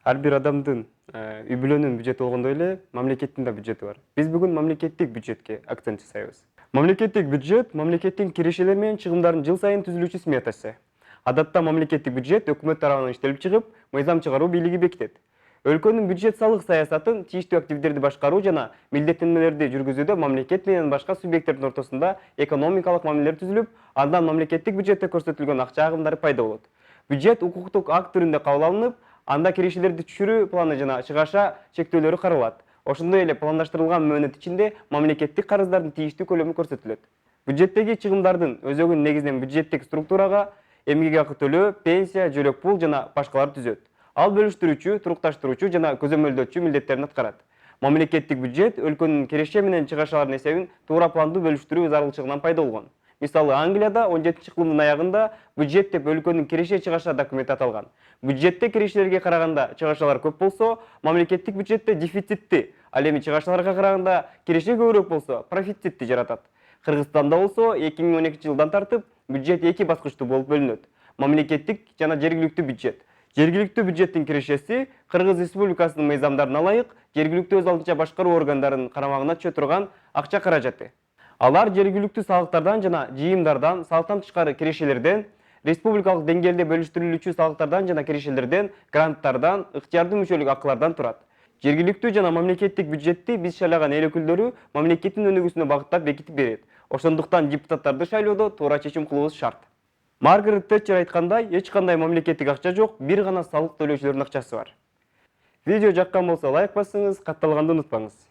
Ар бир адамдын үй бүлөнүн бюджети болгондой эле мамлекеттин да бюджети бар. Биз бүгүн мамлекеттик бюджетке акцент жасайбыз. Мамлекеттик бюджет мамлекеттин кирешелери менен чыгымдарын жыл сайын түзүлүүчү сметасы. Адатта мамлекеттик бюджет өкмөт тарабынан иштелип чыгып, мыйзам чыгаруу бийлиги бекитет. Өлкөнүн бюджет салык саясатын, тийиштүү активдерди башкаруу жана милдеттенмелерди жүргүзүүдө мамлекет менен башка субъекттердин ортосунда экономикалык мамилелер түзүлүп, андан мамлекеттик бюджетте көрсөтүлгөн акча агымдары пайда болот. Бюджет укуктук акт түрүндө кабыл алынып, анда кирешелерди түшүрүү планы жана чыгаша чектөөлөрү каралат. Ошондой эле пландаштырылган мөөнөт ичинде мамлекеттик карыздардын тийиштүү көлөмү көрсөтүлөт. Бюджеттеги чыгымдардын өзөгүн негизинен бюджеттик структурага эмгек акы төлөө, пенсия, жөлөк пул жана башкалар түзөт. Ал бөлүштүрүүчү, турукташтыруучу жана көзөмөлдөөчү милдеттерин аткарат. Мамлекеттик бюджет өлкөнүн киреше менен чыгашаларынын эсебин туура пландуу бөлүштүрүү зарылчылыгынан пайда болгон. Мисалы, Англияда 17-кылымдын аягында бюджет деп өлкөнүн киреше чыгаша документи аталган. Бюджетте кирешелерге караганда чыгашалар көп болсо, мамлекеттик бюджетте дефицитти, ал эми чыгашаларга караганда киреше көбүрөөк болсо, профицитти жаратат. Кыргызстанда болсо 2012 жылдан тартып бюджет эки баскычтуу болуп бөлүнөт. Мамлекеттик жана жергиликтүү бюджет. Жергиликтүү бюджеттин кирешеси Кыргыз Республикасынын мыйзамдарына ылайык жергиликтүү өз алдынча башкаруу органдарынын карамагына түшө турган акча каражаты. Алар жергиликтүү салыктардан жана жыйымдардан, салыктан тышкары кирешелерден, республикалык деңгээлде бөлүштүрүлүүчү салыктардан жана кирешелерден, гранттардан, ыктыярдуу мүчөлүк акылардан турат. Жергиликтүү жана мамлекеттик бюджетти биз шайлаган эл өкүлдөрү мамлекеттин өнүгүүсүнө багыттап бекитип берет. Ошондуктан депутаттарды шайлоодо туура чечим кылуубуз шарт. Маргарет Тэтчер айткандай, эч кандай мамлекеттик акча жок, бир гана салык төлөөчүлөрдүн акчасы бар. Видео жаккан болсо лайк басыңыз, катталганды унутпаңыз.